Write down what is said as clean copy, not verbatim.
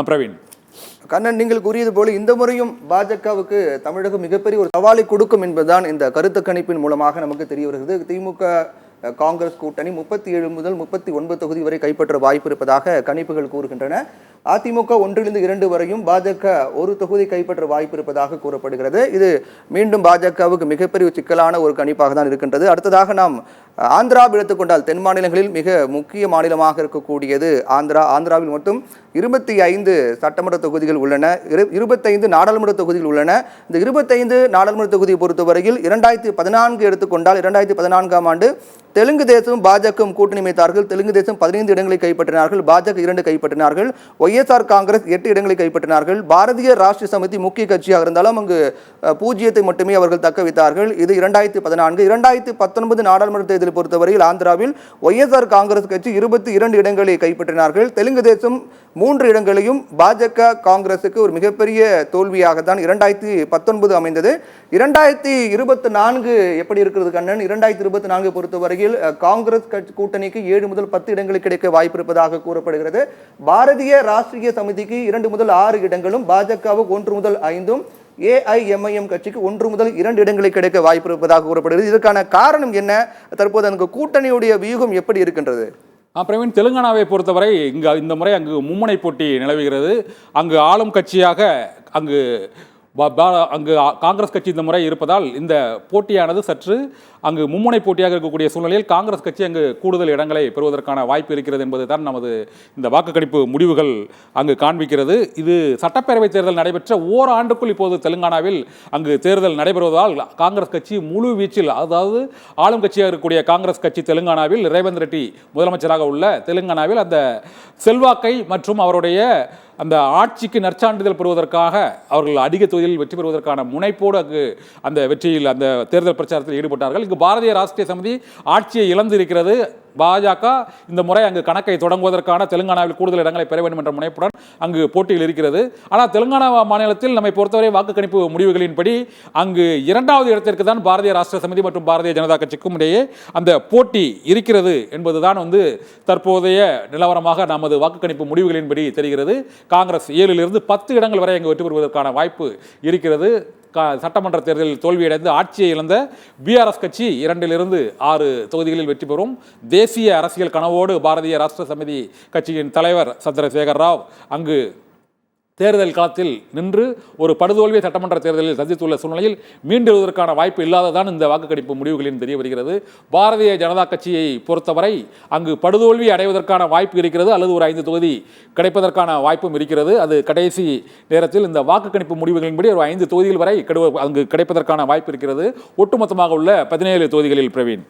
பிரவீன். கண்ணன், நீங்கள் கூறியது போல இந்த முறையும் பாஜகவுக்கு தமிழகம் மிகப்பெரிய ஒரு சவாலை கொடுக்கும் என்பதுதான் இந்த கருத்து கணிப்பின் மூலமாக நமக்கு தெரிய வருகிறது. திமுக காங்கிரஸ் கூட்டணி 37 முதல் 39 தொகுதி வரை கைப்பற்ற வாய்ப்பு இருப்பதாக கணிப்புகள் கூறுகின்றன. அதிமுக 1-2 வரையும் பாஜக ஒரு தொகுதி கைப்பற்ற வாய்ப்பு இருப்பதாக கூறப்படுகிறது. இது மீண்டும் பாஜகவுக்கு மிகப்பெரிய சிக்கலான ஒரு கணிப்பாக தான் இருக்கின்றது. அடுத்ததாக நாம் ஆந்திராவை எடுத்துக்கொண்டால் தென் மாநிலங்களில் மிக முக்கிய மாநிலமாக இருக்கக்கூடியது ஆந்திராவில் மொத்தம் 25 சட்டமன்ற தொகுதிகள் உள்ளன, 25 நாடாளுமன்ற தொகுதிகள் உள்ளன. இந்த 25 நாடாளுமன்ற தொகுதியை பொறுத்தவரையில் 2014 எடுத்துக்கொண்டால் 2014ஆம் ஆண்டு தெலுங்கு தேசம் பாஜக கூட்டணி அமைத்தார்கள். தெலுங்கு தேசம் 15 இடங்களை கைப்பற்றினார்கள், பாஜக 2 கைப்பற்றினார்கள். ஒய்எஸ்ஆர் காங்கிரஸ் 8 இடங்களை கைப்பற்றினார்கள். பாரதிய ராஷ்டிரிய சமிதி முக்கிய கட்சியாக இருந்தாலும் அங்கு 0 மட்டுமே அவர்கள் தக்க வைத்தார்கள். இது 2014. 2019 நாடாளுமன்ற தேர்தலை பொறுத்தவரையில் ஆந்திராவில் ஒய்எஸ்ஆர் காங்கிரஸ் கட்சி 22 இடங்களை கைப்பற்றினார்கள். தெலுங்கு தேசம் 3 இடங்களையும் பாஜக காங்கிரசுக்கு ஒரு மிகப்பெரிய தோல்வியாக தான் 2019 அமைந்தது. 2024 எப்படி இருக்கிறது கண்ணன்? 2024 பொறுத்தவரையில் காங்கிரஸ் கூட்டணிக்கு 7 முதல் 10 இடங்கள் கிடைக்க வாய்ப்பு இருப்பதாக கூறப்படுகிறது. பாரதிய ராஷ்டிரிய சமிதிக்கு 2 முதல் 6 இடங்களும், பாஜகவுக்கு 1 முதல் 5, ஏஐஎம்ஐஎம் கட்சிக்கு 1 முதல் 2 இடங்களை கிடைக்க வாய்ப்பு இருப்பதாக கூறப்படுகிறது. இதற்கான காரணம் என்ன? தற்போது அந்த கூட்டணியுடைய வியூகம் எப்படி இருக்கின்றது? பிரவீன், தெலுங்கானாவை பொறுத்தவரை இந்த முறை அங்கு மும்முனை போட்டி நிலவுகிறது. அங்கு ஆளும் கட்சியாக அங்கு காங்கிரஸ் கட்சி இந்த முறை இருப்பதால் இந்த போட்டியானது சற்று அங்கு மும்முனை போட்டியாக இருக்கக்கூடிய சூழ்நிலையில் காங்கிரஸ் கட்சி அங்கு கூடுதல் இடங்களை பெறுவதற்கான வாய்ப்பு இருக்கிறது என்பது தான் நமது இந்த வாக்கு கணிப்பு முடிவுகள் அங்கு காண்பிக்கிறது. இது சட்டப்பேரவை தேர்தல் நடைபெற்ற ஓராண்டுக்குள் இப்போது தெலுங்கானாவில் அங்கு தேர்தல் நடைபெறுவதால் காங்கிரஸ் கட்சி முழு வீச்சில், அதாவது ஆளும் கட்சியாக இருக்கக்கூடிய காங்கிரஸ் கட்சி தெலுங்கானாவில் ரேவந்த் ரெட்டி முதலமைச்சராக உள்ள தெலுங்கானாவில் அந்த செல்வாக்கை மற்றும் அவருடைய அந்த ஆட்சிக்கு நற்சான்றிதழ் பெறுவதற்காக அவர்கள் அதிக தொகுதியில் வெற்றி பெறுவதற்கான முனைப்போடு அங்கு அந்த வெற்றியில் அந்த தேர்தல் பிரச்சாரத்தில் ஈடுபட்டார்கள். இங்கு பாரதிய ராஷ்டிரிய சமிதி ஆட்சியை இழந்திருக்கிறது. பாஜக இந்த முறை அங்கு கணக்கை தொடங்குவதற்கான தெலுங்கானாவில் கூடுதல் இடங்களை பெற வேண்டும் என்ற முனைப்புடன் அங்கு போட்டியில் இருக்கிறது. ஆனால் தெலுங்கானா மாநிலத்தில் நம்மை பொறுத்தவரை வாக்கு கணிப்பு முடிவுகளின்படி அங்கு 2வது இடத்திற்கு தான் பாரதிய ராஷ்டிரிய சமிதி மற்றும் பாரதிய ஜனதா கட்சிக்கும் இடையே அந்த போட்டி இருக்கிறது என்பதுதான் தற்போதைய நிலவரமாக நமது வாக்கு கணிப்பு முடிவுகளின்படி தெரிகிறது. காங்கிரஸ் 7 - 10 இடங்கள் வரை அங்கு வெற்றி பெறுவதற்கான வாய்ப்பு இருக்கிறது. சட்டமன்ற தேர்தலில் தோல்வியடைந்து ஆட்சியை இழந்த பிஆர்எஸ் கட்சி 2 - 6 தொகுதிகளில் வெற்றி பெறும். தேசிய அரசியல் கனவோடு பாரதிய ராஷ்டிரிய சமிதி கட்சியின் தலைவர் சந்திரசேகர் ராவ் அங்கு தேர்தல் களத்தில் நின்று ஒரு படுதோல்வியை சட்டமன்ற தேர்தலில் சந்தித்துள்ள சூழ்நிலையில் மீண்டெழுவதற்கான வாய்ப்பு இல்லாததான் இந்த வாக்குக்கணிப்பு முடிவுகளின் தெரிய வருகிறது. பாரதிய ஜனதா கட்சியை பொறுத்தவரை அங்கு படுதோல்வி அடைவதற்கான வாய்ப்பு இருக்கிறது, அல்லது ஒரு 5 தொகுதி கிடைப்பதற்கான வாய்ப்பும் இருக்கிறது. அது கடைசி நேரத்தில் இந்த வாக்குக்கணிப்பு முடிவுகளின்படி ஒரு 5 தொகுதிகள் வரை அங்கு கிடைப்பதற்கான வாய்ப்பு இருக்கிறது. ஒட்டுமொத்தமாக உள்ள 17 தொகுதிகளில் பிரவீன்.